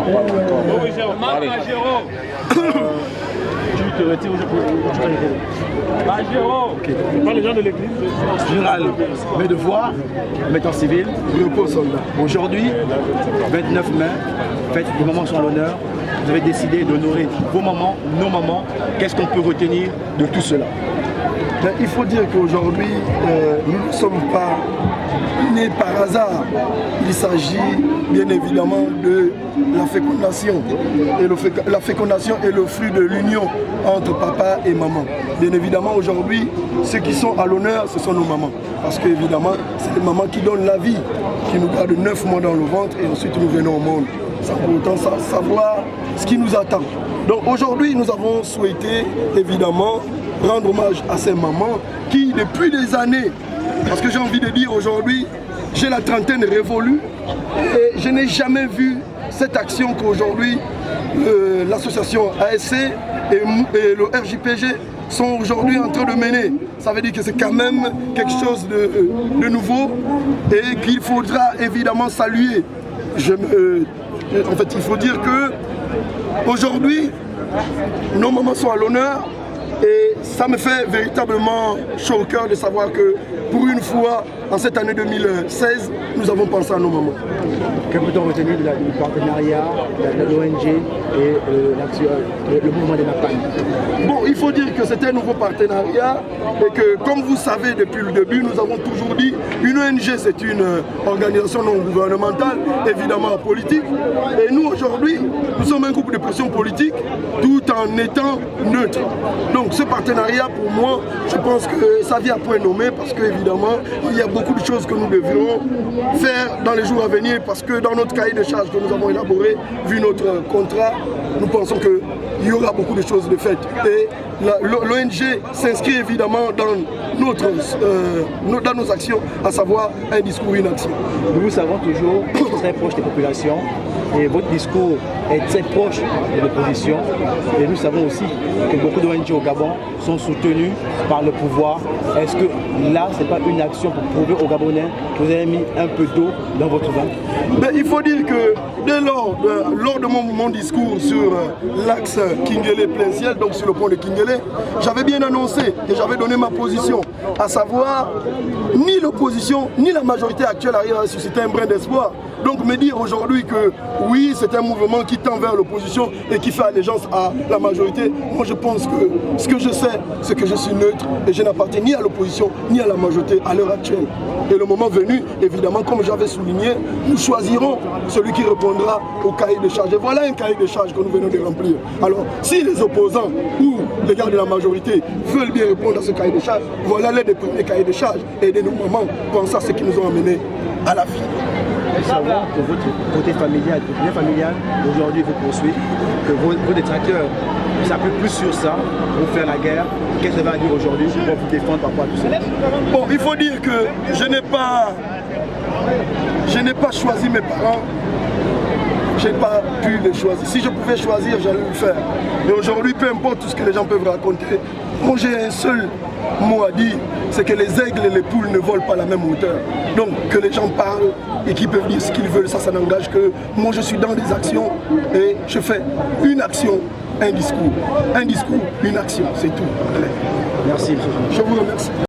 Allez. Tu te retires Pas les gens de l'église. Général, mes devoirs, mettant civil, repos soldat. Aujourd'hui, 29 mai, fête des mamans sont à l'honneur. Vous avez décidé d'honorer vos mamans, nos mamans. Qu'est-ce qu'on peut retenir de tout cela? Il faut dire qu'aujourd'hui, nous ne sommes pas nés par hasard. Il s'agit bien évidemment de la fécondation. Et la fécondation est le fruit de l'union entre papa et maman. Bien évidemment, aujourd'hui, ceux qui sont à l'honneur, ce sont nos mamans. Parce qu'évidemment, c'est les mamans qui donnent la vie, qui nous gardent 9 mois dans le ventre et ensuite nous venons au monde, sans pour autant savoir ce qui nous attend. Donc aujourd'hui, nous avons souhaité évidemment rendre hommage à ces mamans qui, depuis des années, parce que j'ai envie de dire aujourd'hui, j'ai la trentaine révolue et je n'ai jamais vu cette action qu'aujourd'hui l'association ASC et le RJPG sont aujourd'hui en train de mener. Ça veut dire que c'est quand même quelque chose de nouveau et qu'il faudra évidemment saluer. En fait, il faut dire que aujourd'hui, nos mamans sont à l'honneur. Et ça me fait véritablement chaud au cœur de savoir que pour une fois, en cette année 2016, nous avons pensé à nos mamans. Que peut-on retenir du partenariat de l'ONG et le mouvement des MAPAN? Bon, il faut dire que c'est un nouveau partenariat et que, comme vous savez depuis le début, nous avons toujours dit une ONG, c'est une organisation non gouvernementale, évidemment politique. Et nous, aujourd'hui, nous sommes un groupe de pression politique tout en étant neutre. Donc ce partenariat, pour moi, je pense que ça vient à point nommé parce qu'évidemment, il y a beaucoup de choses que nous devrons faire dans les jours à venir parce que dans notre cahier de charges que nous avons élaboré, vu notre contrat, nous pensons qu'il y aura beaucoup de choses de faites. Et l'ONG s'inscrit évidemment dans nos actions, à savoir un discours, une action. Nous vous savons toujours très proche des populations et votre discours est très proche de l'opposition. Et nous savons aussi que beaucoup d'ONG au Gabon sont soutenus par le pouvoir. Est-ce que là, ce n'est pas une action pour prouver aux Gabonais que vous avez mis un peu d'eau dans votre vin? Il faut dire que dès lors de mon discours sur l'axe Kingele-Plein-Ciel, donc sur le pont de Kingele, j'avais bien annoncé et j'avais donné ma position, à savoir ni l'opposition ni la majorité actuelle arrive à susciter un brin d'espoir. Donc me dire aujourd'hui que oui, c'est un mouvement qui tend vers l'opposition et qui fait allégeance à la majorité, moi je pense que ce que je sais, c'est que je suis neutre et je n'appartiens ni à l'opposition ni à la majorité à l'heure actuelle. Et le moment venu, évidemment, comme j'avais souligné, nous choisirons celui qui répondra au cahier de charges. Et voilà un cahier de charges que nous venons de remplir. Alors, si les opposants ou les gars de la majorité veulent bien répondre à ce cahier de charges, voilà l'un des premiers cahiers de charges. Et de nos mamans pensent à ce qui nous ont amenés à la vie. Savoir que votre côté familial, votre bien familial, aujourd'hui vous poursuit, que vos détracteurs ne s'appuient plus sur ça pour faire la guerre. Qu'est-ce que ça va dire aujourd'hui pour vous défendre par rapport à tout ça? Bon, il faut dire que je n'ai pas choisi mes parents. Je n'ai pas pu les choisir. Si je pouvais choisir, j'allais le faire. Et aujourd'hui, peu importe tout ce que les gens peuvent raconter, moi j'ai un seul mot à dire, c'est que les aigles et les poules ne volent pas à la même hauteur. Donc que les gens parlent et qu'ils peuvent dire ce qu'ils veulent, ça n'engage que moi je suis dans des actions et je fais une action, un discours, une action, c'est tout. Merci. Je vous remercie.